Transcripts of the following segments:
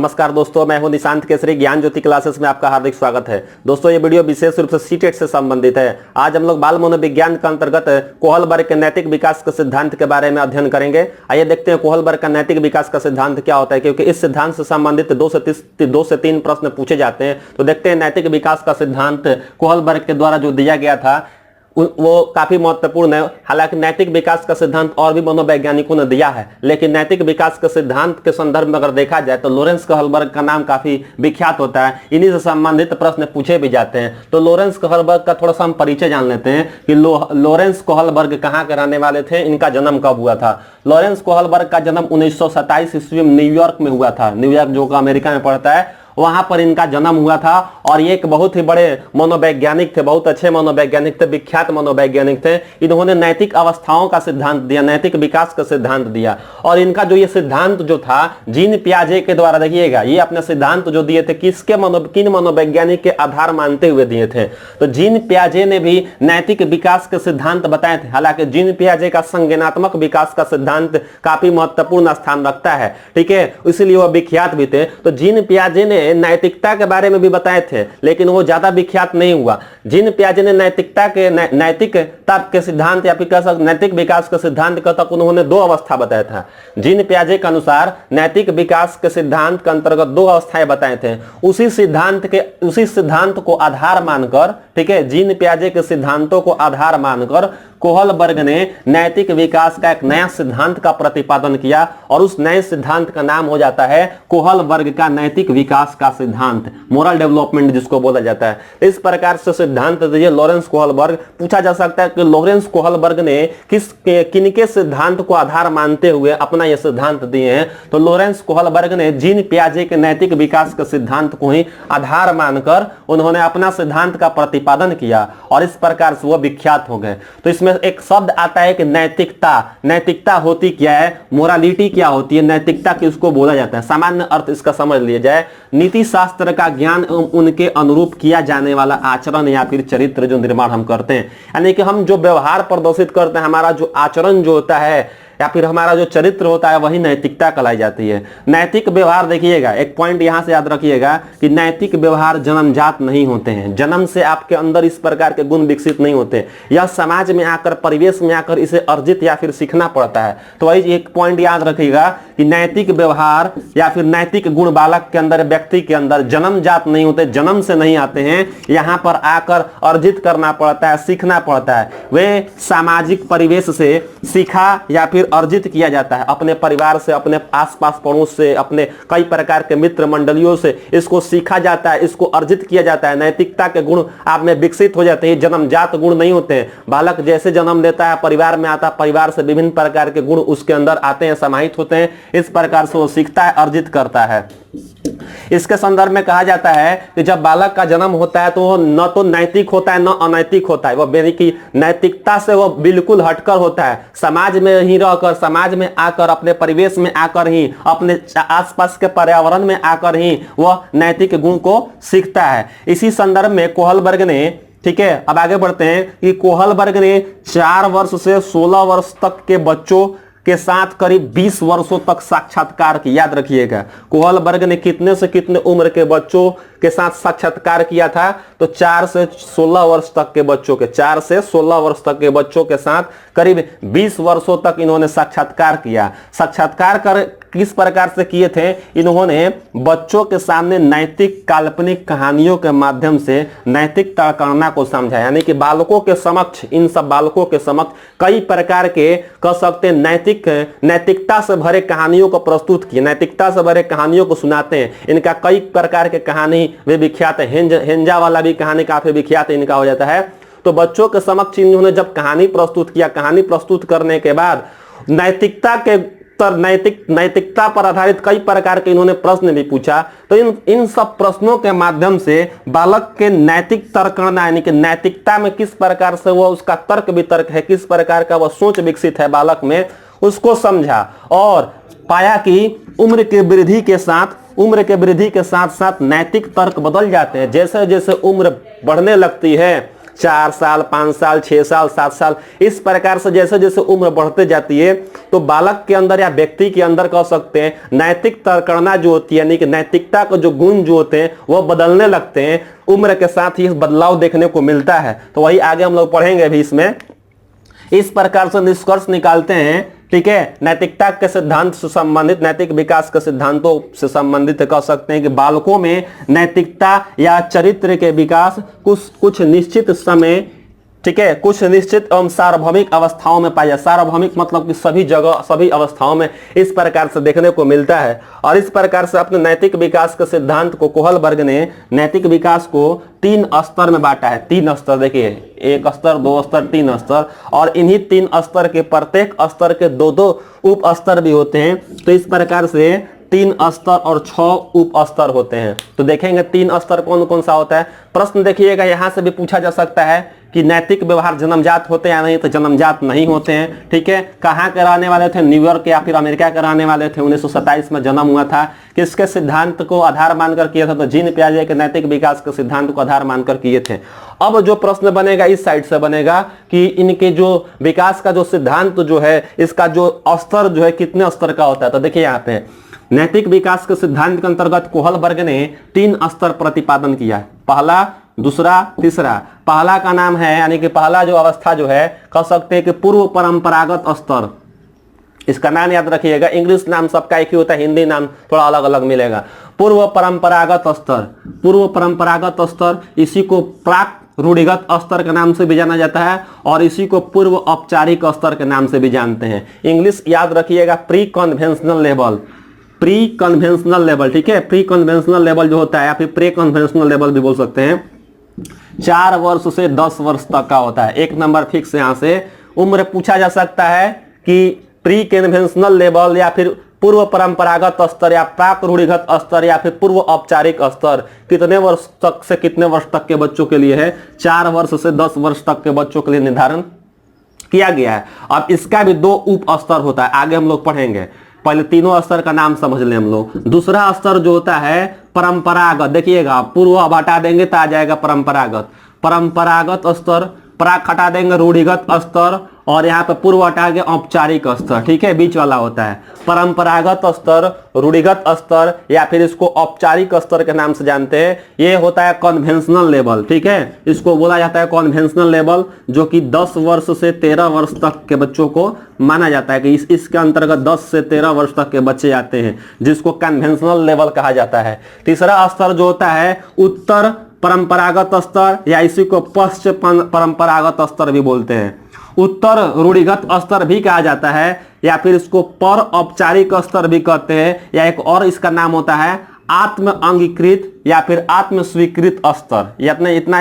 नमस्कार दोस्तों, मैं हूं निशांत केसरी। ज्ञान ज्योति क्लासेस में आपका हार्दिक स्वागत है। दोस्तों, ये वीडियो विशेष रूप से सीटेट से संबंधित है। आज हम लोग बाल मनोविज्ञान के अंतर्गत कोहलबर्ग के नैतिक विकास के सिद्धांत के बारे में अध्ययन करेंगे। आइए देखते हैं कोहलबर्ग का नैतिक विकास का सिद्धांत क्या होता है, क्योंकि इस सिद्धांत से संबंधित 2 से 3 प्रश्न पूछे जाते हैं। तो देखते हैं नैतिक विकास का सिद्धांत कोहलबर्ग के द्वारा जो दिया गया था वो काफी महत्वपूर्ण है। हालांकि नैतिक विकास का सिद्धांत और भी मनोवैज्ञानिकों ने दिया है, लेकिन नैतिक विकास के सिद्धांत के संदर्भ में अगर देखा जाए तो लॉरेंस कोहलबर्ग का नाम काफी विख्यात होता है। इन्हीं से संबंधित प्रश्न पूछे भी जाते हैं। तो लॉरेंस कोहलबर्ग का थोड़ा सा हम परिचय जान लेते हैं कि लॉरेंस कोहलबर्ग कहाँ के रहने वाले थे, इनका जन्म कब हुआ था। लॉरेंस कोहलबर्ग का जन्म 1927 ईस्वी में न्यूयॉर्क में हुआ था। न्यूयॉर्क जो अमेरिका में पड़ता है, वहां पर इनका जन्म हुआ था। और ये एक बहुत ही बड़े मनोवैज्ञानिक थे, बहुत अच्छे मनोवैज्ञानिक थे, विख्यात मनोवैज्ञानिक थे। इन्होंने नैतिक अवस्थाओं का सिद्धांत दिया, नैतिक विकास का सिद्धांत दिया। और इनका जो ये सिद्धांत जो था जीन पियाजे के द्वारा, देखिएगा ये अपने सिद्धांत जो दिए थे किन मनोवैज्ञानिक के आधार मानते हुए दिए थे। तो जीन पियाजे ने भी नैतिक विकास के सिद्धांत बताए थे। हालांकि जीन पियाजे का संज्ञानात्मक विकास का सिद्धांत काफी महत्वपूर्ण स्थान रखता है, ठीक है, इसलिए वह विख्यात भी थे। तो जीन पियाजे ने नैतिकता के बारे में भी बताए थे, लेकिन वो ज्यादा विख्यात नहीं हुआ। जीन पियाजे ने नैतिकता के सिद्धांत या फिर नैतिक विकास के सिद्धांत का तक उन्होंने 2 अवस्था बताया था। जीन पियाजे के अनुसार नैतिक विकास के सिद्धांत के अंतर्गत 2 अवस्थाएं बताए थे। उसी सिद्धांत को आधार मानकर, ठीक है, जीन पियाजे के सिद्धांतों को आधार मानकर कोहलबर्ग ने नैतिक विकास का एक नया सिद्धांत का प्रतिपादन किया। और उस नए सिद्धांत का नाम हो जाता है कोहलबर्ग का नैतिक विकास का सिद्धांत, मोरल डेवलपमेंट जिसको बोला जाता है। इस प्रकार से सिद्धांत दिए लॉरेंस कोहलबर्ग। पूछा जा सकता है कि लॉरेंस कोहलबर्ग ने किनके सिद्धांत को आधार मानते हुए अपना यह सिद्धांत दिए हैं। तो लॉरेंस कोहलबर्ग ने जीन पियाजे के नैतिक विकास के सिद्धांत को ही आधार मानकर उन्होंने अपना सिद्धांत का प्रतिपादन किया, और इस प्रकार से वह विख्यात हो गए। तो इसमें एक शब्द आता है कि नैतिकता होती क्या है, मोरालिटी क्या होती है, नैतिकता किसको बोला जाता है। सामान्य अर्थ इसका समझ लिया जाए, नीति शास्त्र का ज्ञान उनके अनुरूप किया जाने वाला आचरण या फिर चरित्र जो निर्माण हम करते हैं, यानी कि हम जो व्यवहार प्रदर्शित करते हैं, हमारा जो आचरण जो होता है या फिर हमारा जो चरित्र होता है, वही नैतिकता कहलाई जाती है। नैतिक व्यवहार, देखिएगा एक पॉइंट यहां से याद रखिएगा कि नैतिक व्यवहार जन्मजात नहीं होते हैं। जन्म से आपके अंदर इस प्रकार के गुण विकसित नहीं होते, यह समाज में आकर, परिवेश में आकर इसे अर्जित या फिर सीखना पड़ता है। तो वही एक पॉइंट याद रखिएगा कि नैतिक व्यवहार या फिर नैतिक गुण बालक के अंदर, व्यक्ति के अंदर जन्मजात नहीं होते, जन्म से नहीं आते हैं, यहां पर आकर अर्जित करना पड़ता है, सीखना पड़ता है। वे सामाजिक परिवेश से सीखा या फिर अर्जित किया जाता है, अपने परिवार से, अपने आसपास पड़ोस से, अपने कई प्रकार के मित्र मंडलियों से इसको सीखा जाता है, इसको अर्जित किया जाता है। नैतिकता के गुण आप में विकसित हो जाते हैं, जन्मजात गुण नहीं होते हैं। बालक जैसे जन्म लेता है, परिवार में आता है, परिवार से विभिन्न प्रकार के गुण उसके अंदर आते हैं, समाहित होते हैं। इस प्रकार से वो सीखता है, अर्जित करता है। इसके संदर्भ में कहा जाता है कि जब बालक का जन्म होता है तो वो न तो नैतिक होता है न अनैतिक होता है। वो की नैतिकता से वो बिल्कुल हटकर होता है। समाज में ही रहकर, समाज में आकर, अपने परिवेश में आकर ही, अपने आसपास के पर्यावरण में आकर ही वह नैतिक गुण को सीखता है। इसी संदर्भ में कोहलबर्ग ने, ठीक है, अब आगे बढ़ते हैं कि कोहलबर्ग ने 4 वर्ष से 16 वर्ष तक के बच्चों के साथ करीब 20 वर्षों तक साक्षात्कार की, याद रखिएगा कोहलबर्ग ने कितने से कितने उम्र के बच्चों के साथ साक्षात्कार किया था। तो 4 से 16 वर्ष तक के बच्चों के, 4 से 16 वर्ष तक के बच्चों के साथ करीब 20 वर्षों तक इन्होंने साक्षात्कार किया। साक्षात्कार कर किस प्रकार से किए थे, इन्होंने बच्चों के सामने नैतिक काल्पनिक कहानियों के माध्यम से नैतिक तर्कना को समझा। यानी कि बालकों के समक्ष, इन सब बालकों के समक्ष कई प्रकार के, कह सकते नैतिकता से भरे कहानियों को प्रस्तुत किए, नैतिकता से भरे कहानियों को सुनाते हैं। इनका कई प्रकार के कहानी वे विख्यात है। हेंजा वाला भी कहानी काफी विख्यात इनका हो जाता है। तो बच्चों के समक्ष इन्होंने जब कहानी प्रस्तुत किया, कहानी प्रस्तुत करने के बाद नैतिकता पर आधारित कई प्रकार के इन्होंने प्रश्न भी पूछा। तो इन सब प्रश्नों के माध्यम से बालक के नैतिक तर्कना, यानी कि नैतिकता में किस प्रकार से वह, उसका तर्क वितर्क है, किस प्रकार का वह सोच विकसित है बालक में, उसको समझा। और पाया कि उम्र के वृद्धि के साथ साथ नैतिक तर्क बदल जाते हैं। जैसे जैसे उम्र बढ़ने लगती है, 4 साल, 5 साल, 6 साल, 7 साल, इस प्रकार से जैसे जैसे उम्र बढ़ते जाती है तो बालक के अंदर या व्यक्ति के अंदर कह सकते हैं नैतिक तर्कणा जो होती है, यानी कि नैतिकता के जो गुण जो होते हैं वह बदलने लगते हैं। उम्र के साथ ही बदलाव देखने को मिलता है। तो वही आगे हम लोग पढ़ेंगे भी इसमें। इस प्रकार से निष्कर्ष निकालते हैं, ठीक है, नैतिकता के सिद्धांत से संबंधित, नैतिक विकास के सिद्धांतों से संबंधित कह सकते हैं कि बालकों में नैतिकता या चरित्र के विकास कुछ निश्चित समय, ठीक है, कुछ निश्चित एवं सार्वभौमिक अवस्थाओं में पाया। सार्वभौमिक मतलब कि सभी जगह, सभी अवस्थाओं में इस प्रकार से देखने को मिलता है। और इस प्रकार से अपने नैतिक विकास के सिद्धांत को कोहलबर्ग ने नैतिक विकास को 3 स्तर में बांटा है। 3 स्तर, देखिए, 1 स्तर, 2 स्तर, 3 स्तर, और इन्हीं 3 स्तर के प्रत्येक स्तर के 2-2 उप स्तर भी होते हैं। तो इस प्रकार से 3 स्तर और 6 उप स्तर होते हैं। तो देखेंगे 3 स्तर कौन कौन सा होता है। प्रश्न देखिएगा, यहां से भी पूछा जा सकता है कि नैतिक व्यवहार जन्मजात होते हैं या नहीं, तो जन्मजात नहीं होते हैं, ठीक है। कहाँ के रहने वाले थे, न्यूयॉर्क या फिर अमेरिका के रहने वाले थे। 1927 में जन्म हुआ था। किसके सिद्धांत को आधार मानकर किया था, तो जीन पियाजे के नैतिक विकास के सिद्धांत को आधार मानकर किए थे। अब जो प्रश्न बनेगा इस साइड से बनेगा कि इनके जो विकास का जो सिद्धांत जो है, इसका जो स्तर जो है कितने स्तर का होता है। तो देखिए यहाँ पे नैतिक विकास के सिद्धांत के अंतर्गत कोहलबर्ग ने 3 स्तर प्रतिपादन किया। पहला, दूसरा, तीसरा। पहला का नाम है, यानी कि पहला जो अवस्था जो है कह सकते हैं कि पूर्व परंपरागत स्तर। इसका नाम याद रखिएगा, इंग्लिश नाम सबका एक ही होता है, हिंदी नाम थोड़ा अलग अलग मिलेगा। पूर्व परंपरागत स्तर, पूर्व परंपरागत स्तर, इसी को प्राक रूढ़िगत स्तर के नाम से भी जाना जाता है और इसी को पूर्व औपचारिक स्तर के नाम से भी जानते हैं। इंग्लिश याद रखिएगा, pre conventional level, pre conventional level, ठीक है। प्री कन्वेंशनल लेवल जो होता है या फिर प्री कन्वेंशनल लेवल भी बोल सकते हैं, 4 वर्ष से 10 वर्ष तक का होता है। 1 नंबर फिक्स। यहां से उम्र पूछा जा सकता है कि प्री कन्वेंशनल लेवल या फिर पूर्व परंपरागत स्तर या प्राक रूढ़िगत स्तर या फिर पूर्व औपचारिक स्तर कितने वर्ष तक से कितने वर्ष तक के बच्चों के लिए है। 4 वर्ष से 10 वर्ष तक के बच्चों के लिए निर्धारण किया गया है। अब इसका भी 2 उप स्तर होता है, आगे हम लोग पढ़ेंगे। पहले तीनों स्तर का नाम समझ लें हम लोग। दूसरा स्तर जो होता है परंपरागत, देखिएगा पूर्व अब हटा देंगे तो आ जाएगा परंपरागत। परंपरागत स्तर, प्राक हटा देंगे रूढ़िगत स्तर, और यहाँ पे पूर्व हटा के औपचारिक स्तर, ठीक है, बीच वाला होता है। परंपरागत स्तर, रूढ़िगत स्तर या फिर इसको औपचारिक स्तर के नाम से जानते हैं। ये होता है कन्वेंशनल लेवल, ठीक है, इसको बोला जाता है कन्वेंशनल लेवल, जो कि 10 वर्ष से 13 वर्ष तक के बच्चों को माना जाता है कि इसके अंतर्गत 10 से 13 वर्ष तक के बच्चे आते हैं, जिसको कन्वेंशनल लेवल कहा जाता है। तीसरा स्तर जो होता है उत्तर परंपरागत स्तर या इसी को पश्चिम परंपरागत स्तर भी बोलते हैं। उत्तर रूढ़िगत स्तर भी कहा जाता है या फिर इसको पर औपचारिक स्तर भी कहते हैं, या एक और इसका नाम होता है आत्म अंगीकृत या फिर आत्म स्वीकृत स्तर। इतना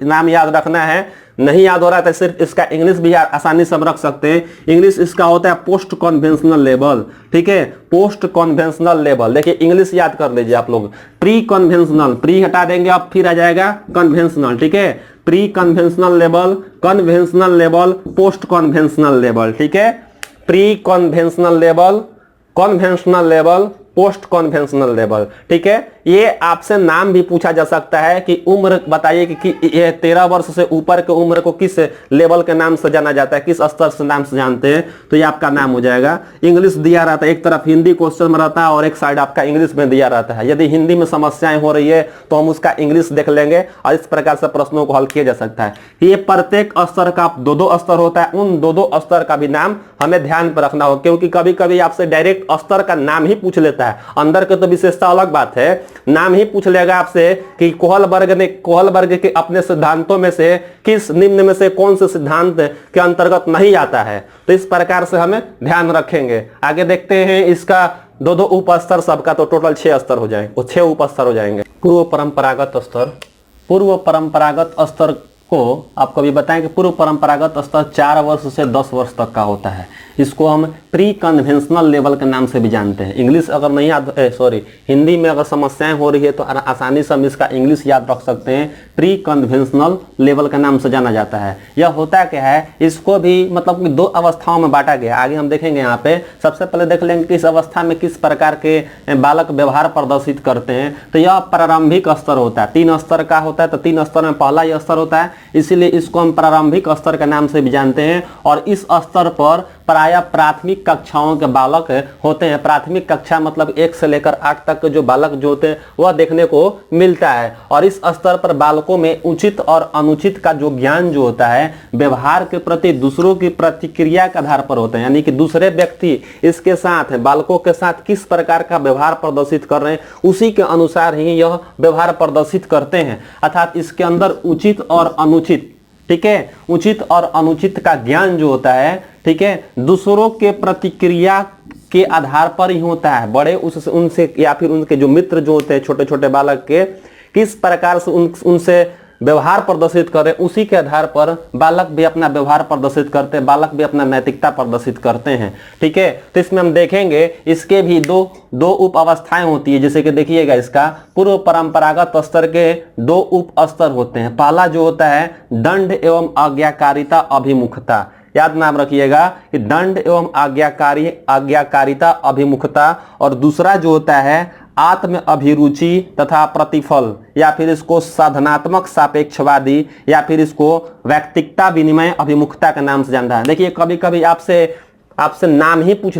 नाम याद रखना है। नहीं याद हो रहा है तो सिर्फ इसका इंग्लिश भी आसानी से हम रख सकते हैं। इंग्लिश इसका होता है पोस्ट कन्वेंशनल लेवल, ठीक है, पोस्ट कन्वेंशनल लेवल। देखिए इंग्लिश याद कर लीजिए आप लोग। प्री कन्वेंशनल, प्री हटा देंगे अब फिर आ जाएगा कन्वेंशनल, ठीक है। Pre conventional level, conventional level, post conventional level, ठीक है। Pre conventional level, conventional level, post conventional level, ठीक है। ये आपसे नाम भी पूछा जा सकता है कि उम्र बताइए कि ये 13 वर्ष से ऊपर के उम्र को किस लेवल के नाम से जाना जाता है, किस स्तर से नाम से जानते हैं, तो ये आपका नाम हो जाएगा। इंग्लिश दिया रहता है, एक तरफ हिंदी क्वेश्चन में रहता है और एक साइड आपका इंग्लिश में दिया रहता है। यदि हिंदी में समस्याएं हो रही है तो हम उसका इंग्लिश देख लेंगे और इस प्रकार से प्रश्नों को हल किया जा सकता है। ये प्रत्येक स्तर का 2-2 स्तर होता है। उन 2-2 स्तर का भी नाम हमें ध्यान पर रखना हो, क्योंकि कभी कभी आपसे डायरेक्ट स्तर का नाम ही पूछ लेता है। अंदर के तो विशेषता अलग बात है, नाम ही पूछ लेगा आपसे कि कोहलबर्ग के अपने सिद्धांतों में से किस निम्न में से कौन से सिद्धांत के अंतर्गत नहीं आता है। तो इस प्रकार से हमें ध्यान रखेंगे। आगे देखते हैं इसका 2-2 उप स्तर सबका, तो टोटल 6 स्तर हो जाएंगे, वो 6 उप स्तर हो जाएंगे। पूर्व परंपरागत स्तर, पूर्व परंपरागत स्तर को आपको भी बताएं कि पूर्व परंपरागत स्तर 4 वर्ष से 10 वर्ष तक का होता है। इसको हम प्री कन्वेंशनल लेवल के नाम से भी जानते हैं। इंग्लिश अगर नहीं याद, हिंदी में अगर समस्याएं हो रही है तो आसानी से हम इसका इंग्लिश याद रख सकते हैं। प्री कन्वेंशनल लेवल के नाम से जाना जाता है। यह होता क्या है, इसको भी मतलब कि 2 अवस्थाओं में बांटा गया। आगे हम देखेंगे यहाँ पे। सबसे पहले देख लेंगे कि इस अवस्था में किस प्रकार के बालक व्यवहार प्रदर्शित करते हैं। तो यह प्रारंभिक स्तर होता है, 3 स्तर का होता है। तो 3 स्तर में पहला यह स्तर होता है इसीलिए इसको हम प्रारंभिक स्तर के नाम से भी जानते हैं। और इस स्तर पर प्रायः प्राथमिक कक्षाओं के बालक होते हैं। प्राथमिक कक्षा मतलब 1 से लेकर 8 तक के जो बालक जो होते हैं वह देखने को मिलता है। और इस स्तर पर बालकों में उचित और अनुचित का जो ज्ञान जो होता है व्यवहार के प्रति दूसरों की प्रतिक्रिया के आधार पर होता है, यानी कि दूसरे व्यक्ति इसके साथ बालकों के साथ किस प्रकार का व्यवहार प्रदर्शित कर रहे हैं उसी के अनुसार ही यह व्यवहार प्रदर्शित करते हैं। अर्थात इसके अंदर उचित और अनुचित, ठीक है, उचित और अनुचित का ज्ञान जो होता है, ठीक है, दूसरों के प्रतिक्रिया के आधार पर ही होता है। बड़े उनसे या फिर उनके जो मित्र जो होते हैं छोटे छोटे बालक के किस प्रकार से उनसे व्यवहार प्रदर्शित करें उसी के आधार पर बालक भी अपना व्यवहार प्रदर्शित करते हैं, बालक भी अपना नैतिकता प्रदर्शित करते हैं। ठीक है, तो इसमें हम देखेंगे इसके भी दो उप अवस्थाएं होती है। जैसे कि देखिएगा इसका पूर्व परंपरागत स्तर के 2 उप स्तर होते हैं। पहला जो होता है दंड एवं आज्ञाकारिता अभिमुखता, याद नाम रखिएगा कि दंड एवं आज्ञाकारिता अभिमुखता। और दूसरा जो होता है आत्म अभिरुचि तथा प्रतिफल, या फिर इसको साधनात्मक सापेक्षवादी, या फिर इसको व्यक्तिगता विनिमय अभिमुखता के नाम से जानता है। देखिए कभी कभी आपसे नाम ही पूछ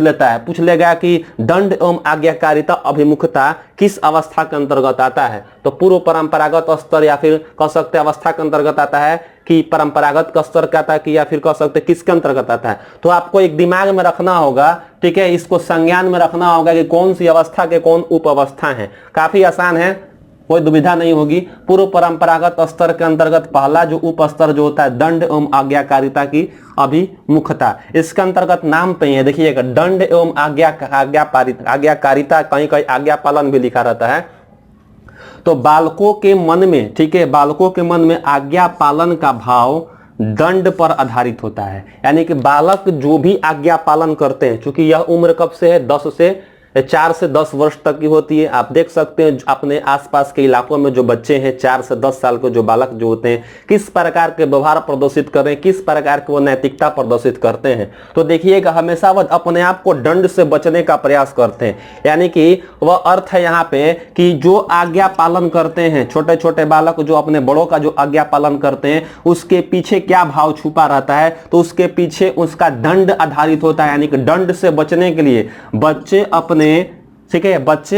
लेगा कि दंड एवं आज्ञाकारिता अभिमुखता किस अवस्था के अंतर्गत आता है, तो पूर्व परंपरागत स्तर या फिर कह सकते अवस्था के अंतर्गत आता है कि परंपरागत स्तर का आता है कि या फिर कह सकते किसके अंतर्गत आता है। तो आपको एक दिमाग में रखना होगा, ठीक है, इसको संज्ञान में रखना होगा कि कौन सी अवस्था के कौन उप अवस्था है। काफी आसान है, कोई दुविधा नहीं होगी। पूर्व परंपरागत स्तर के अंतर्गत पहला जो उप स्तर जो होता है दंड एवं आज्ञाकारिता की अभिमुखता, इसके अंतर्गत नाम पे है, देखिएगा दंड एवं आज्ञाकारिता, कहीं कहीं आज्ञा पालन भी लिखा रहता है। तो बालकों के मन में, ठीक है, बालकों के मन में आज्ञा पालन का भाव दंड पर आधारित होता है। यानी कि बालक जो भी आज्ञा पालन करते हैं, क्योंकि यह उम्र कब से है 4 से 10 वर्ष तक की होती है। आप देख सकते हैं अपने आसपास के इलाकों में जो बच्चे हैं 4 से 10 साल के जो बालक जो होते हैं किस प्रकार के व्यवहार प्रदर्शित कर रहे हैं, किस प्रकार के वो नैतिकता प्रदर्शित करते हैं। तो देखिएगा हमेशा वह अपने आप को दंड से बचने का प्रयास करते हैं। यानी कि वह अर्थ है यहाँ पे कि जो आज्ञा पालन करते हैं छोटे छोटे बालक जो अपने बड़ों का जो आज्ञा पालन करते हैं उसके पीछे क्या भाव छुपा रहता है, तो उसके पीछे उसका दंड आधारित होता है। यानी कि दंड से बचने के लिए बच्चे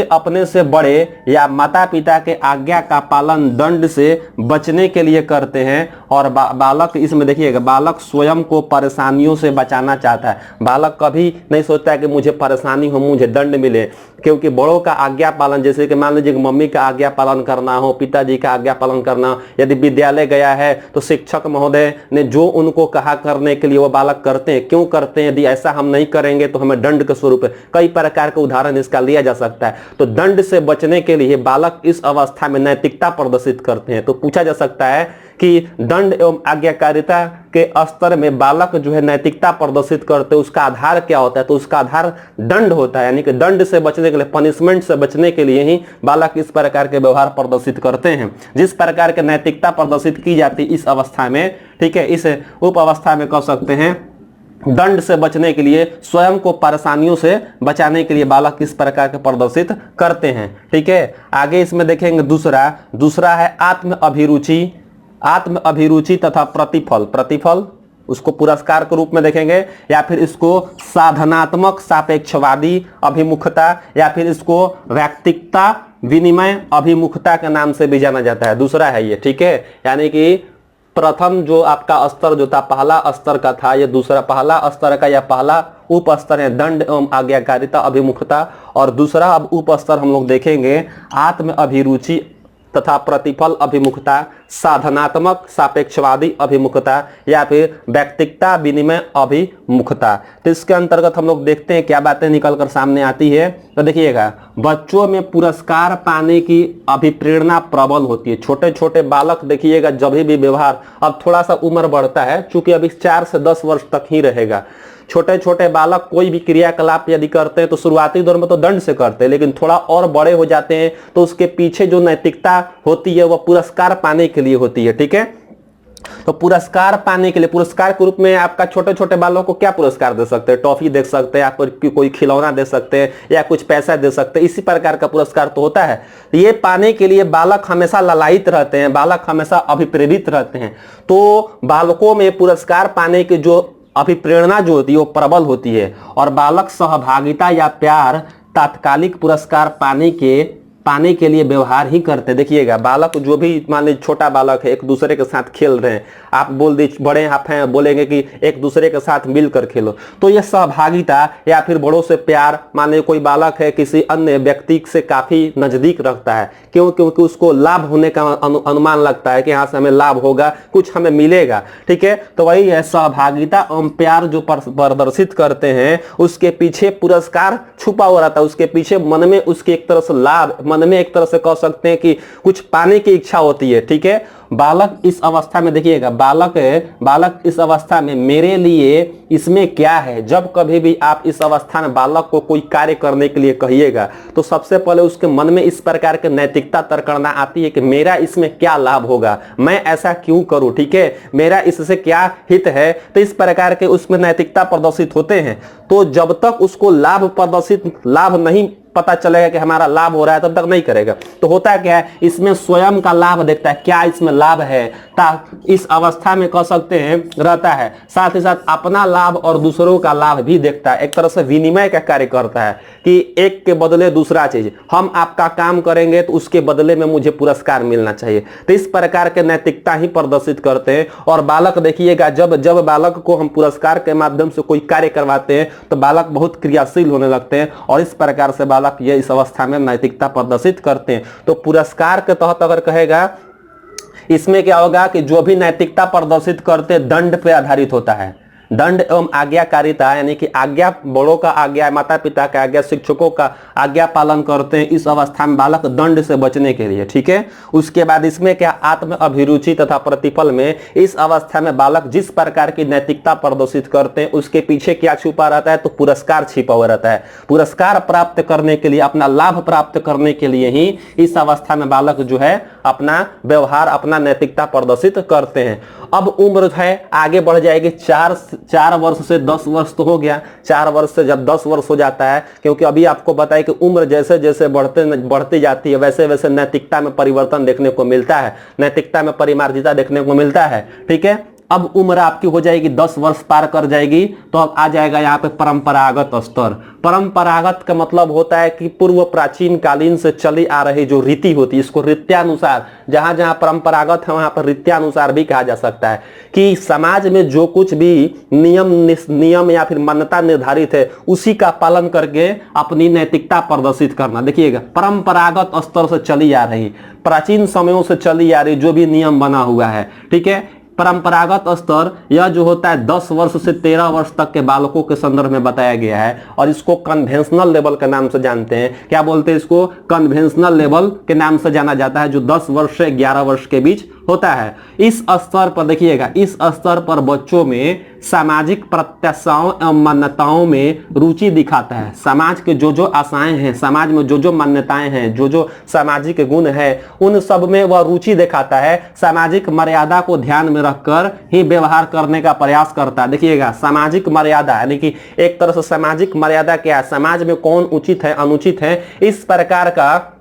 अपने से बड़े या माता पिता के आज्ञा का पालन दंड से बचने के लिए करते हैं। और बालक इसमें देखिएगा बालक स्वयं को परेशानियों से बचाना चाहता है। बालक कभी नहीं सोचता है कि मुझे परेशानी हो, मुझे दंड मिले, क्योंकि बड़ों का आज्ञा पालन, जैसे कि मान लीजिए मम्मी का आज्ञा पालन करना हो, पिताजी का आज्ञा पालन करना, यदि विद्यालय गया है तो शिक्षक महोदय ने जो उनको कहा करने के लिए वो बालक करते हैं। क्यों करते हैं? यदि ऐसा हम नहीं करेंगे तो हमें दंड के स्वरूप कई प्रकार के उदाहरण इसका लिया जा सकता है। तो दंड से बचने के लिए बालक इस अवस्था में नैतिकता प्रदर्शित करते हैं। तो पूछा जा सकता है कि दंड एवं आज्ञाकारिता के स्तर में बालक जो है नैतिकता प्रदर्शित करते हैं, उसका आधार क्या होता है? तो उसका आधार दंड होता है। यानी कि दंड से बचने के लिए, पनिशमेंट से बचने के लिए ही बालक इस प्रकार के व्यवहार प्रदर्शित करते हैं। जिस प्रकार के नैतिकता प्रदर्शित की जाती है इस अवस्था में, ठीक है, इस उप अवस्था में कह सकते हैं दंड से बचने के लिए, स्वयं को परेशानियों से बचाने के लिए बालक किस प्रकार के प्रदर्शित करते हैं। ठीक है, आगे इसमें देखेंगे दूसरा है आत्म अभिरुचि तथा प्रतिफल उसको पुरस्कार के रूप में देखेंगे, या फिर इसको साधनात्मक सापेक्षवादी अभिमुखता, या फिर इसको व्यक्तिगता विनिमय अभिमुखता के नाम से भी जाना जाता है। दूसरा है ये, ठीक है, यानी कि प्रथम जो आपका स्तर जो था पहला स्तर का था, ये दूसरा पहला स्तर का या पहला उप स्तर है दंड एवं आज्ञाकारिता अभिमुखता, और दूसरा अब उप स्तर हम लोग देखेंगे आत्म अभिरुचि तथा प्रतिफल अभिमुखता, साधनात्मक सापेक्षवादी अभिमुखता, या फिर व्यक्तिगता विनिमय अभिमुखता। तो इसके अंतर्गत हम लोग देखते हैं क्या बातें निकलकर सामने आती है। तो देखिएगा बच्चों में पुरस्कार पाने की अभिप्रेरणा प्रबल होती है। छोटे छोटे बालक देखिएगा जब भी व्यवहार, अब थोड़ा सा उम्र बढ़ता है चूंकि अभी 4 से 10 वर्ष तक ही रहेगा। छोटे छोटे बालक कोई भी क्रियाकलाप यदि करते हैं तो शुरुआती दौर में तो दंड से करते हैं, लेकिन थोड़ा और बड़े हो जाते हैं तो उसके पीछे जो नैतिकता होती है वह पुरस्कार पाने के लिए होती है। ठीक है, तो पुरस्कार पाने के लिए, पुरस्कार के रूप में आपका छोटे छोटे बालों को क्या पुरस्कार दे सकते हैं? टॉफी दे सकते हैं, आप कोई खिलौना दे सकते हैं या कुछ पैसा दे सकते हैं, इसी प्रकार का पुरस्कार तो होता है। ये पाने के लिए बालक हमेशा ललायित रहते हैं, बालक हमेशा अभिप्रेरित रहते हैं। तो बालकों में पुरस्कार पाने की जो अभिप्रेरणा जो होती है वो प्रबल होती है, और बालक सहभागिता या प्यार तात्कालिक पुरस्कार पाने के लिए व्यवहार ही करते। देखिएगा, बालक जो भी, मान लीजिए छोटा बालक है, एक दूसरे के साथ खेल रहे हैं, आप बोल दीजिए, बड़े आप हैं, बोलेंगे कि एक दूसरे के साथ मिलकर खेलो, तो यह सहभागिता या फिर बड़ों से प्यार, मान लीजिए कोई बालक है किसी अन्य व्यक्ति से काफी नजदीक रखता है, क्योंकि उसको लाभ होने का अनुमान लगता है कि यहाँ से हमें लाभ होगा, कुछ हमें मिलेगा, ठीक है। तो वही है, सहभागिता एवं प्यार जो प्रदर्शित करते हैं उसके पीछे पुरस्कार छुपा हुआ रहता है, उसके पीछे मन में उसके एक तरह से लाभ, मन में एक तरह से कह सकते हैं कि कुछ पाने की इच्छा होती है, ठीक है। बालक इस अवस्था में, देखिएगा, बालक इस अवस्था में मेरे लिए इसमें क्या है, जब कभी भी आप इस अवस्था में बालक को कोई कार्य करने के लिए कहिएगा तो सबसे पहले उसके मन में इस प्रकार के नैतिकता तर्क करना आती है कि मेरा इसमें क्या लाभ होगा, मैं ऐसा क्यों करूं, ठीक है, मेरा इससे क्या हित है। तो इस प्रकार के उसमें नैतिकता प्रदर्शित होते हैं। तो जब तक उसको लाभ नहीं पता चलेगा कि हमारा लाभ हो रहा है, तब तक नहीं करेगा। तो होता क्या है, इसमें स्वयं का लाभ देखता है, क्या इसमें लाभ है, इस अवस्था में कह सकते हैं रहता है। साथ ही साथ अपना लाभ और दूसरों का लाभ भी देखता है, एक तरह से विनिमय का कार्य करता है कि एक के बदले दूसरा चीज, हम आपका काम करेंगे तो उसके बदले में मुझे पुरस्कार मिलना चाहिए। तो इस प्रकार के नैतिकता ही प्रदर्शित करते हैं। और बालक देखिएगा, जब बालक को हम पुरस्कार के माध्यम से कोई कार्य करवाते हैं तो बालक बहुत क्रियाशील होने लगते हैं, और इस प्रकार से बालक ये इस अवस्था में नैतिकता प्रदर्शित करते हैं। तो पुरस्कार के तहत अगर कहेगा, इसमें क्या होगा कि जो भी नैतिकता प्रदर्शित करते दंड पे आधारित होता है। दंड एवं आज्ञाकारिता, यानी कि आज्ञा, बड़ों का आज्ञा, माता पिता का आज्ञा, शिक्षकों का आज्ञा पालन करते हैं इस अवस्था में बालक दंड से बचने के लिए, ठीक है। उसके बाद इसमें क्या, आत्म अभिरुचि तथा प्रतिफल में इस अवस्था में बालक जिस प्रकार की नैतिकता प्रदर्शित करते हैं उसके पीछे क्या छुपा रहता है, तो पुरस्कार छिपा हुआ रहता है। पुरस्कार प्राप्त करने के लिए, अपना लाभ प्राप्त करने के लिए ही इस अवस्था में बालक जो है अपना व्यवहार, अपना नैतिकता प्रदर्शित करते हैं। अब उम्र है आगे बढ़ जाएगी, 4 वर्ष से 10 वर्ष तो हो गया, 4 वर्ष से जब 10 वर्ष हो जाता है, क्योंकि अभी आपको बताया कि उम्र जैसे जैसे बढ़ती जाती है वैसे वैसे नैतिकता में परिवर्तन देखने को मिलता है, नैतिकता में परिमार्जिता देखने को मिलता है, ठीक है। अब उम्र आपकी हो जाएगी 10 वर्ष पार कर जाएगी, तो अब आ जाएगा यहाँ पे परंपरागत स्तर। परंपरागत का मतलब होता है कि पूर्व प्राचीन कालीन से चली आ रही जो रीति होती है, इसको रीत्यानुसार, जहां जहां परंपरागत है वहां पर रीत्यानुसार भी कहा जा सकता है कि समाज में जो कुछ भी नियम या फिर मान्यता निर्धारित है उसी का पालन करके अपनी नैतिकता प्रदर्शित करना। देखिएगा, परंपरागत स्तर से चली आ रही, प्राचीन समयों से चली आ रही जो भी नियम बना हुआ है, ठीक है। परंपरागत स्तर यह जो होता है 10 वर्ष से 13 वर्ष तक के बालकों के संदर्भ में बताया गया है, और इसको कन्वेंशनल लेवल के नाम से जानते हैं। क्या बोलते हैं इसको? कन्वेंशनल लेवल के नाम से जाना जाता है, जो 10 वर्ष से 11 वर्ष के बीच होता है। इस स्तर पर देखिएगा, इस स्तर पर बच्चों में सामाजिक प्रत्याशाओं एवं मान्यताओं में रुचि दिखाता है। समाज के जो जो आशाएं हैं, समाज में जो जो मान्यताएं हैं, जो जो सामाजिक गुण है, उन सब में वह रुचि दिखाता है। सामाजिक मर्यादा को ध्यान में रखकर ही व्यवहार करने का प्रयास करता है। देखिएगा, सामाजिक मर्यादा यानी कि एक तरह से सामाजिक मर्यादा क्या है, समाज में कौन उचित है अनुचित है, इस प्रकार का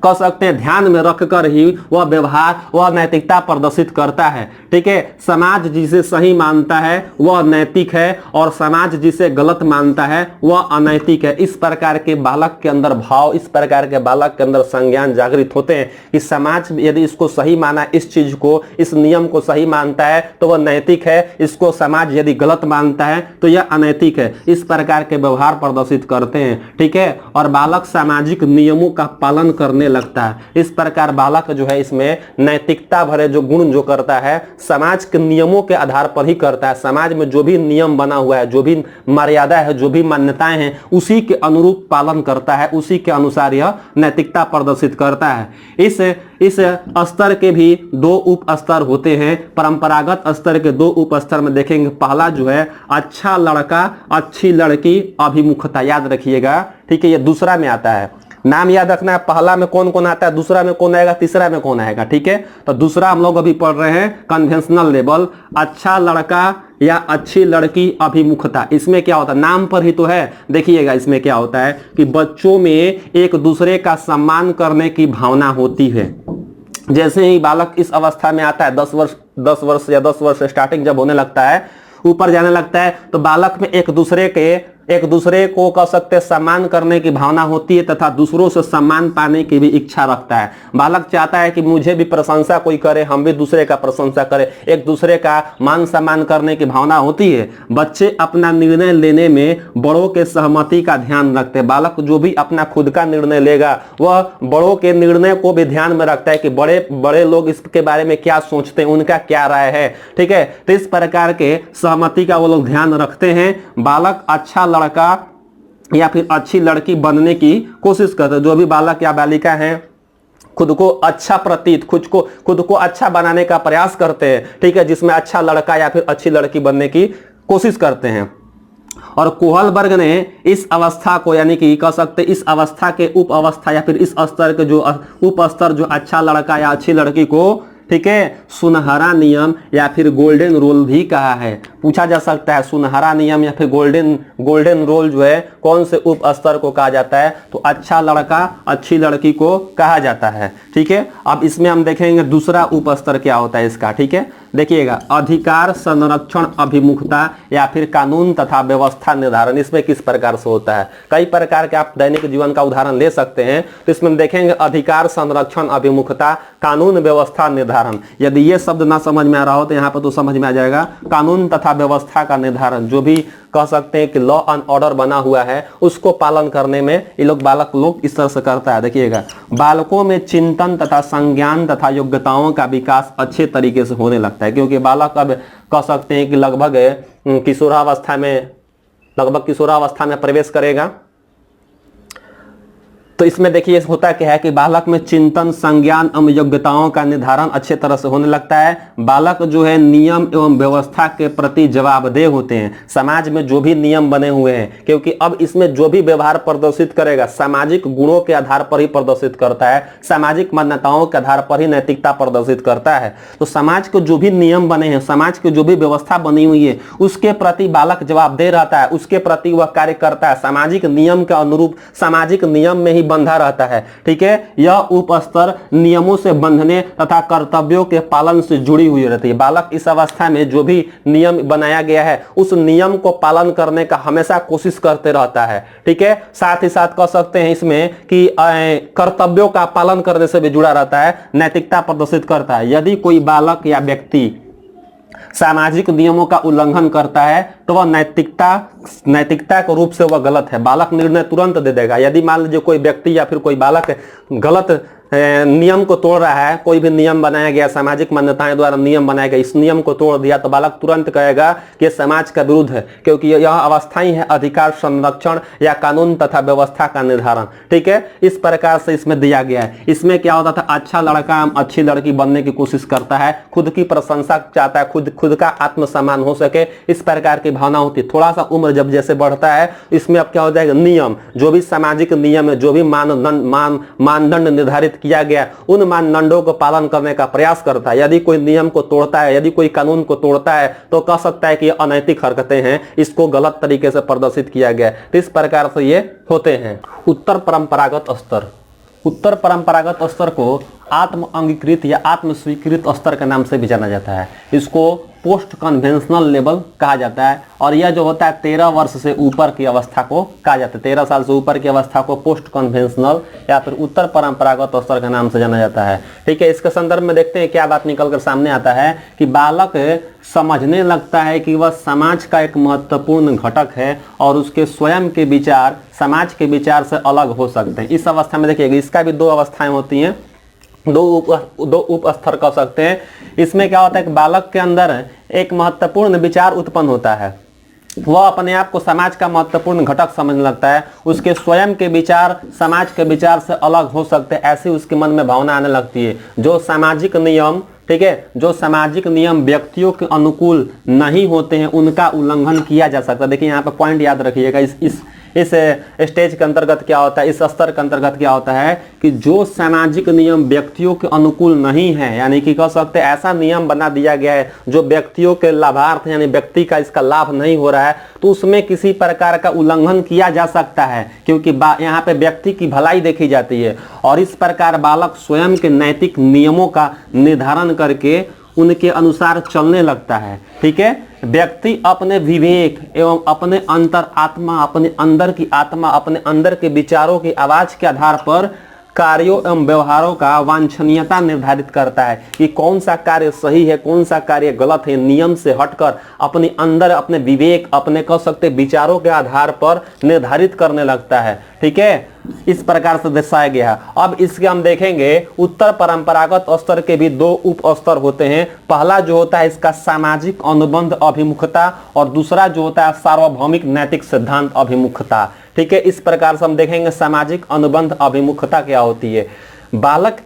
कह सकते हैं ध्यान में रखकर ही वह व्यवहार, वह नैतिकता प्रदर्शित करता है, ठीक है। समाज जिसे सही मानता है वह नैतिक है, और समाज जिसे गलत मानता है वह अनैतिक है। इस प्रकार के बालक के अंदर भाव, इस प्रकार के बालक के अंदर संज्ञान जागृत होते हैं कि समाज यदि इसको सही माना, इस चीज को, इस नियम को सही मानता है तो वह नैतिक है, इसको समाज यदि गलत मानता है तो यह अनैतिक है। इस प्रकार के व्यवहार प्रदर्शित करते हैं, ठीक है। और बालक सामाजिक नियमों का पालन करने लगता है। इस प्रकार बालक जो है इसमें नैतिकता भरे जो गुण जो करता है समाज के नियमों के आधार पर ही करता है। समाज में जो भी नियम बना हुआ है, जो भी मर्यादा है, जो भी मान्यताएं हैं, उसी के अनुरूप पालन करता है, उसी के अनुसार यह नैतिकता प्रदर्शित करता है। इस स्तर के भी 2 उप स्तर होते हैं। परंपरागत स्तर के 2 उप स्तर में देखेंगे, पहला जो है अच्छा लड़का अच्छी लड़की अभिमुखता, याद रखिएगा, ठीक है, ये दूसरा में आता है। नाम याद रखना है, पहला में कौन कौन आता है, दूसरा में कौन आएगा, तीसरा में कौन आएगा। ठीक है, तो दूसरा हम लोग अभी पढ़ रहे हैं कन्वेंशनल लेबल, अच्छा लड़का या अच्छी लड़की अभिमुखता। इसमें क्या होता है, नाम पर ही तो है। देखिएगा इसमें क्या होता है कि बच्चों में एक दूसरे का सम्मान करने की भावना होती है। जैसे ही बालक इस अवस्था में आता है, 10 वर्ष या 10 वर्ष स्टार्टिंग जब होने लगता है, ऊपर जाने लगता है, तो बालक में एक दूसरे को कह सकते सम्मान करने की भावना होती है तथा दूसरों से सम्मान पाने की भी इच्छा रखता है। बालक चाहता है कि मुझे भी प्रशंसा कोई करे, हम भी दूसरे का प्रशंसा करें, एक दूसरे का मान सम्मान करने की भावना होती है। बच्चे अपना निर्णय लेने में बड़ों के सहमति का ध्यान रखते हैं। बालक जो भी अपना खुद का निर्णय लेगा वह बड़ों के निर्णय को भी ध्यान में रखता है कि बड़े लोग इसके बारे में क्या सोचते हैं, उनका क्या राय है। ठीक है, तो इस प्रकार के सहमति का वो लोग ध्यान रखते हैं। बालक अच्छा लड़का या फिर अच्छी लड़की बनने की कोशिश करते हैं। जो भी बालक या बालिका हैं खुद को अच्छा प्रतीत, खुद को अच्छा बनाने का प्रयास करते हैं। ठीक है, जिसमें अच्छा लड़का या फिर अच्छी लड़की बनने की कोशिश करते हैं। और कोहलबर्ग ने इस अवस्था को, यानी कि कह सकते इस अवस्था के उप अवस्था या फिर इस स्तर के जो उप स्तर जो अच्छा लड़का या अच्छी लड़की को, ठीक है, सुनहरा नियम या फिर गोल्डन रूल भी कहा है। पूछा जा सकता है सुनहरा नियम या फिर गोल्डन रूल जो है कौन से उप स्तर को कहा जाता है, तो अच्छा लड़का अच्छी लड़की को कहा जाता है। ठीक है, अब इसमें हम देखेंगे दूसरा उप स्तर क्या होता है इसका। ठीक है, देखिएगा अधिकार संरक्षण अभिमुखता या फिर कानून तथा व्यवस्था निर्धारण। इसमें किस प्रकार से होता है, कई प्रकार के आप दैनिक जीवन का उदाहरण ले सकते हैं। तो इसमें देखेंगे अधिकार संरक्षण अभिमुखता, कानून व्यवस्था निर्धारण। यदि ये शब्द ना समझ में आ रहा हो तो यहाँ पर तो समझ में आ जाएगा कानून तथा व्यवस्था का निर्धारण। जो भी कह सकते हैं कि लॉ एंड ऑर्डर बना हुआ है उसको पालन करने में ये लोग बालक लोग इस तरह से करता है। देखिएगा बालकों में चिंतन तथा संज्ञान तथा योग्यताओं का विकास अच्छे तरीके से होने लगता है, क्योंकि बालक अब कह सकते हैं कि लगभग किशोरावस्था में प्रवेश करेगा। तो इसमें देखिए होता क्या है कि बालक में चिंतन संज्ञान एवं योग्यताओं का निर्धारण अच्छे तरह से होने लगता है। बालक जो है नियम एवं व्यवस्था के प्रति जवाबदेह होते हैं। समाज में जो भी नियम बने हुए हैं, क्योंकि अब इसमें जो भी व्यवहार प्रदर्शित करेगा सामाजिक गुणों के आधार पर ही प्रदर्शित करता है, सामाजिक मान्यताओं के आधार पर ही नैतिकता प्रदर्शित करता है। तो समाज के जो भी नियम बने हैं, समाज की जो भी व्यवस्था बनी हुई है उसके प्रति बालक जवाबदेह रहता है, उसके प्रति वह कार्य करता है, सामाजिक नियम के अनुरूप सामाजिक नियम में ही बंधा रहता है। ठीक है, यह उप स्तर नियमों से बंधने तथा कर्तव्यों के पालन से जुड़ी हुई रहती है। बालक इस अवस्था में जो भी नियम बनाया गया है उस नियम को पालन करने का हमेशा कोशिश करते रहता है। ठीक है, साथ ही साथ कह सकते हैं इसमें कि कर्तव्यों का पालन करने से भी जुड़ा रहता है, नैतिकता प्रदर्शित करता है। यदि कोई बालक या व्यक्ति सामाजिक नियमों का उल्लंघन करता है तो वह नैतिकता के रूप से वह गलत है। बालक निर्णय तुरंत दे देगा। यदि मान लीजिए कोई व्यक्ति या फिर कोई बालक गलत नियम को तोड़ रहा है, कोई भी नियम बनाया गया, सामाजिक मान्यताएं द्वारा नियम बनाया गया, इस नियम को तोड़ दिया, तो बालक तुरंत कहेगा कि समाज का विरुद्ध है, क्योंकि यह अवस्था ही है अधिकार संरक्षण या कानून तथा व्यवस्था का निर्धारण। ठीक है, इस प्रकार से इसमें दिया गया है। इसमें क्या होता था, अच्छा लड़का अच्छी लड़की बनने की कोशिश करता है, खुद की प्रशंसा चाहता है, खुद का आत्मसम्मान हो सके, इस प्रकार की भावना होती है। थोड़ा सा उम्र जब जैसे बढ़ता है इसमें अब क्या हो जाएगा, नियम जो भी सामाजिक नियम है, जो भी मानदंड निर्धारित किया गया उन मानदंडों को पालन करने का प्रयास करता है। यदि कोई नियम को तोड़ता है, यदि कोई कानून को तोड़ता है तो कह सकता है कि ये अनैतिक हरकतें हैं, इसको गलत तरीके से प्रदर्शित किया गया है। तो इस प्रकार से ये होते हैं। उत्तर परंपरागत स्तर, उत्तर परंपरागत स्तर को आत्म अंगीकृत या आत्म स्वीकृत स्तर के नाम से भी जाना जाता है। इसको पोस्ट कन्वेंशनल लेवल कहा जाता है। और यह जो होता है 13 वर्ष से ऊपर की अवस्था को कहा जाता है। 13 साल से ऊपर की अवस्था को पोस्ट कन्वेंशनल या फिर उत्तर परंपरागत स्तर के नाम से जाना जाता है। ठीक है, इसके संदर्भ में देखते हैं क्या बात निकल कर सामने आता है कि बालक समझने लगता है कि वह समाज का एक महत्वपूर्ण घटक है और उसके स्वयं के विचार समाज के विचार से अलग हो सकते हैं। इस अवस्था में देखिएगा इसका भी 2 अवस्थाएं होती हैं, दो उप स्तर कह सकते हैं। इसमें क्या होता है कि बालक के अंदर एक महत्वपूर्ण विचार उत्पन्न होता है, वह अपने आप को समाज का महत्वपूर्ण घटक समझने लगता है, उसके स्वयं के विचार समाज के विचार से अलग हो सकते हैं, ऐसी उसके मन में भावना आने लगती है। जो सामाजिक नियम, ठीक है, जो सामाजिक नियम व्यक्तियों के अनुकूल नहीं होते हैं उनका उल्लंघन किया जा सकता है। देखिए यहाँ पे पॉइंट याद रखिएगा, इस स्टेज के अंतर्गत क्या होता है, इस स्तर के अंतर्गत क्या होता है कि जो सामाजिक नियम व्यक्तियों के अनुकूल नहीं है, यानी कि कह सकते हैं ऐसा नियम बना दिया गया है जो व्यक्तियों के लाभार्थ यानी व्यक्ति का इसका लाभ नहीं हो रहा है, तो उसमें किसी प्रकार का उल्लंघन किया जा सकता है, क्योंकि यहाँ पे व्यक्ति की भलाई देखी जाती है। और इस प्रकार बालक स्वयं के नैतिक नियमों का निर्धारण करके उनके अनुसार चलने लगता है। ठीक है, व्यक्ति अपने विवेक एवं अपने अंतर आत्मा, अपने अंदर की आत्मा, अपने अंदर के विचारों की आवाज के आधार पर कार्यों एवं व्यवहारों का वांछनीयता निर्धारित करता है कि कौन सा कार्य सही है, कौन सा कार्य गलत है। नियम से हटकर अपने अंदर अपने विवेक, अपने कह सकते विचारों के आधार पर निर्धारित करने लगता है। ठीक है, इस प्रकार से दर्शाया गया है। अब इसके हम देखेंगे उत्तर परंपरागत स्तर के भी दो उप स्तर होते हैं। पहला जो होता है इसका सामाजिक अनुबंध अभिमुखता और दूसरा जो होता है सार्वभौमिक नैतिक सिद्धांत अभिमुखता। ठीक है, इस प्रकार से हम देखेंगे सामाजिक अनुबंध अभिमुखता क्या होती है। बालक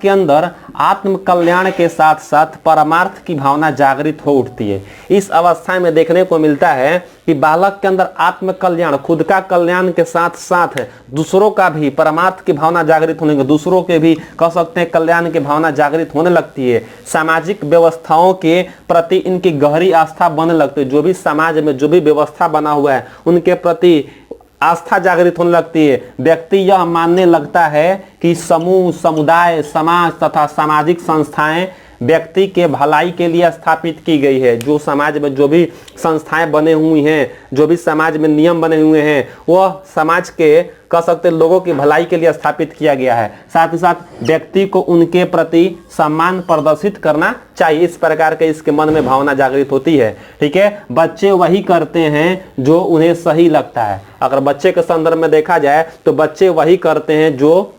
के अंदर आत्म कल्याण के साथ साथ परमार्थ की भावना जागृत हो उठती है। इस अवस्था में देखने को मिलता है कि बालक के अंदर आत्म कल्याण, खुद का कल्याण के साथ साथ दूसरों का भी परमार्थ की भावना जागृत होने के, दूसरों के भी कह सकते हैं कल्याण की भावना जागृत होने लगती है। सामाजिक व्यवस्थाओं के प्रति इनकी गहरी आस्था बनने लगती है। जो भी समाज में जो भी व्यवस्था बना हुआ है उनके प्रति आस्था जागृत होने लगती है। व्यक्ति यह मानने लगता है कि समूह, समुदाय, समाज तथा सामाजिक संस्थाएं व्यक्ति के भलाई के लिए स्थापित की गई है। जो समाज में जो भी संस्थाएं बने हुई हैं, जो भी समाज में नियम बने हुए हैं, वह समाज के कह सकते लोगों की भलाई के लिए स्थापित किया गया है। साथ ही साथ व्यक्ति को उनके प्रति सम्मान प्रदर्शित करना चाहिए। इस प्रकार के इसके मन में भावना जागृत होती है। ठीक है, बच्चे वही करते हैं जो उन्हें सही लगता है। अगर बच्चे के संदर्भ में देखा जाए तो बच्चे वही करते हैं जो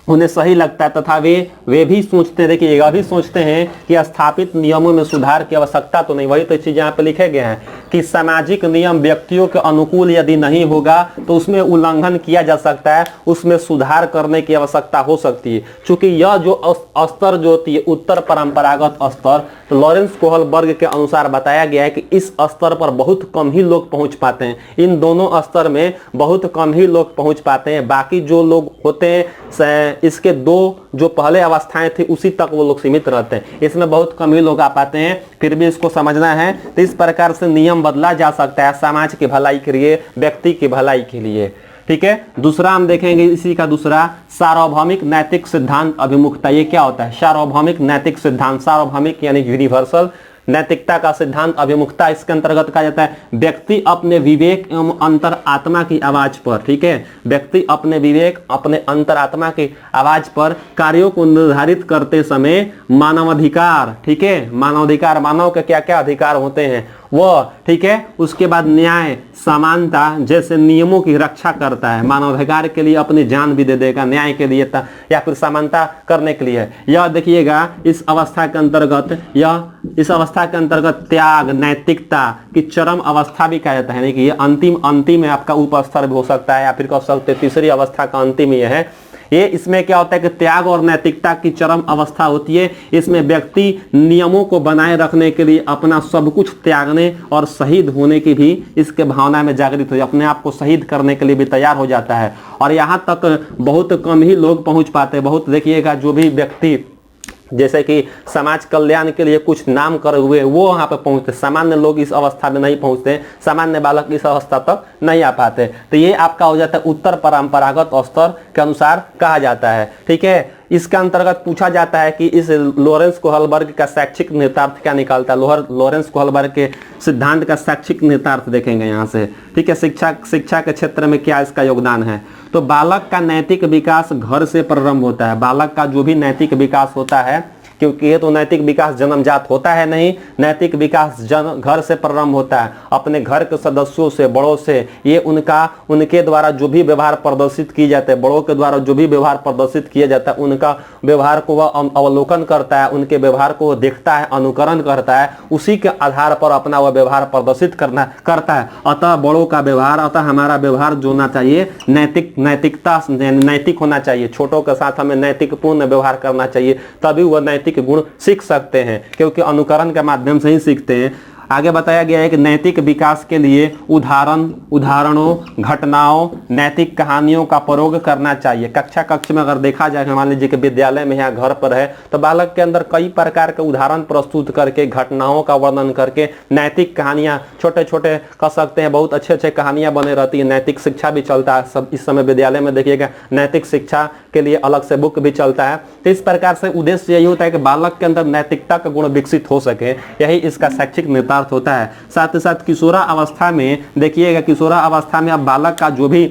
उन्हें सही लगता है, तथा वे भी सोचते हैं, देखिए यह भी सोचते हैं कि स्थापित नियमों में सुधार की आवश्यकता तो नहीं। वही तो चीज यहाँ पे लिखे गए हैं कि सामाजिक नियम व्यक्तियों के अनुकूल यदि नहीं होगा तो उसमें उल्लंघन किया जा सकता है, उसमें सुधार करने की आवश्यकता हो सकती है। चूंकि यह जो स्तर जो होती है उत्तर परंपरागत स्तर, तो लॉरेंस कोहलबर्ग के अनुसार बताया गया है कि इस स्तर पर बहुत कम ही लोग पहुंच पाते हैं। इन दोनों स्तर में बहुत कम ही लोग पहुंच पाते हैं। बाकी जो लोग होते हैं इसके दो जो पहले अवस्थाएं थी उसी तक वो लोग सीमित रहते हैं। इसमें बहुत कम ही लोग आ पाते हैं। फिर भी इसको समझना है तो इस प्रकार से नियम बदला जा सकता है समाज की भलाई के लिए, व्यक्ति की भलाई के लिए। ठीक है, दूसरा हम देखेंगे इसी का दूसरा सार्वभौमिक नैतिक सिद्धांत अभिमुखता। ये क्या होता है? सार्वभौमिक नैतिक सिद्धांत, सार्वभौमिक यानी यूनिवर्सल नैतिकता का सिद्धांत अभिमुखता इसके अंतर्गत कहा जाता है व्यक्ति अपने विवेक एवं अंतर आत्मा की आवाज पर, ठीक है, व्यक्ति अपने विवेक अपने अंतर आत्मा की आवाज पर कार्यों को निर्धारित करते समय मानवाधिकार, ठीक है, मानवाधिकार, मानव के क्या क्या अधिकार होते हैं वह, ठीक है, उसके बाद न्याय, समानता जैसे नियमों की रक्षा करता है। मानवाधिकार के लिए अपनी जान भी दे देगा, न्याय के लिए या फिर समानता करने के लिए। यह देखिएगा इस अवस्था के अंतर्गत, इस अवस्था के अंतर्गत त्याग, नैतिकता की चरम अवस्था भी कहा जाता है। यानी कि ये अंतिम है, आपका उप स्तर भी हो सकता है या फिर कह सकते तीसरी अवस्था का अंतिम ये है। ये इसमें क्या होता है कि त्याग और नैतिकता की चरम अवस्था होती है। इसमें व्यक्ति नियमों को बनाए रखने के लिए अपना सब कुछ त्यागने और शहीद होने की भी इसके भावना में जागृत हो, अपने आप को शहीद करने के लिए भी तैयार हो जाता है। और यहाँ तक बहुत कम ही लोग पहुँच पाते हैं। बहुत देखिएगा जो भी व्यक्ति जैसे कि समाज कल्याण के लिए कुछ नाम करे हुए वो वहाँ पे पहुँचते, सामान्य लोग इस अवस्था में नहीं पहुँचते, सामान्य बालक इस अवस्था तक नहीं आ पाते। तो ये आपका हो जाता है उत्तर परंपरागत स्तर के अनुसार कहा जाता है। ठीक है, इसके अंतर्गत पूछा जाता है कि इस लॉरेंस कोहलबर्ग का शैक्षिक निहितार्थ क्या निकालता है। लॉरेंस कोहलबर्ग के सिद्धांत का शैक्षिक निहितार्थ देखेंगे यहाँ से। ठीक है, शिक्षा के क्षेत्र में क्या इसका योगदान है। तो बालक का नैतिक विकास घर से प्रारंभ होता है। बालक का जो भी नैतिक विकास होता है, क्योंकि ये तो नैतिक विकास जन्मजात होता है नहीं, नैतिक विकास घर से प्रारंभ होता है, अपने घर के सदस्यों से, बड़ों से। ये उनके द्वारा जो भी व्यवहार प्रदर्शित किए जाते हैं, बड़ों के द्वारा जो भी व्यवहार प्रदर्शित किया जाता है, उनका व्यवहार को वह अवलोकन करता है, उनके व्यवहार को देखता है, अनुकरण करता है, उसी के आधार पर अपना वह व्यवहार प्रदर्शित करता है। अतः बड़ों का व्यवहार, अतः हमारा व्यवहार जो होना चाहिए नैतिक होना चाहिए। छोटों के साथ हमें नैतिकपूर्ण व्यवहार करना चाहिए, तभी वह नैतिक गुण सीख सकते हैं, क्योंकि अनुकरण के माध्यम से ही सीखते हैं। आगे बताया गया है कि नैतिक विकास के लिए उदाहरणों, घटनाओं, नैतिक कहानियों का प्रयोग करना चाहिए। कक्षा कक्ष में अगर देखा जाए, मान लीजिए कि विद्यालय में या घर पर है, तो बालक के अंदर कई प्रकार के उदाहरण प्रस्तुत करके, घटनाओं का वर्णन करके, नैतिक कहानियां, छोटे छोटे कह सकते हैं, बहुत अच्छे अच्छे कहानियां बने रहती है। नैतिक शिक्षा भी चलता है सब इस समय विद्यालय में, देखिएगा नैतिक शिक्षा के लिए अलग से बुक भी चलता है। तो इस प्रकार से उद्देश्य यही होता है कि बालक के अंदर नैतिकता का गुण विकसित हो सके, यही इसका शैक्षिक निहितार्थ होता है। साथ ही साथ किशोरावस्था में देखिएगा, किशोरावस्था में अब बालक का जो भी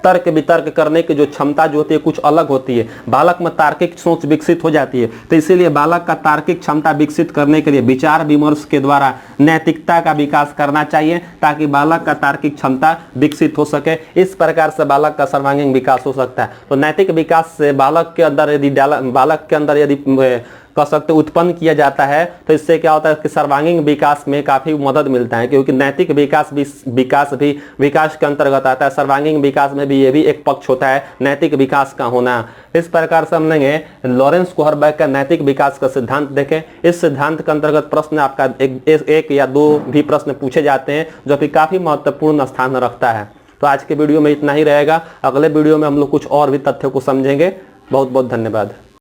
तर्क वितर्क करने की जो क्षमता जो होती है कुछ अलग होती है, बालक में तार्किक सोच विकसित हो जाती है। तो इसीलिए बालक का तार्किक क्षमता विकसित करने के लिए विचार विमर्श के द्वारा नैतिकता का विकास करना चाहिए, ताकि बालक का तार्किक क्षमता विकसित हो सके। इस प्रकार से बालक का सर्वांगीण विकास हो सकता है। तो नैतिक विकास से बालक के अंदर यदि कह सकते उत्पन्न किया जाता है, तो इससे क्या होता है कि सर्वांगीण विकास में काफी मदद मिलता है, क्योंकि नैतिक विकास भी विकास के अंतर्गत आता है। सर्वांगीण विकास में भी ये भी एक पक्ष होता है, नैतिक विकास का होना। इस प्रकार से हम लेंगे लॉरेंस कोहलबर्ग का नैतिक विकास का सिद्धांत देखें। इस सिद्धांत के अंतर्गत प्रश्न आपका एक या दो भी प्रश्न पूछे जाते हैं, जो कि काफी महत्वपूर्ण स्थान रखता है। तो आज के वीडियो में इतना ही रहेगा। अगले वीडियो में हम लोग कुछ और भी तथ्यों को समझेंगे। बहुत बहुत धन्यवाद।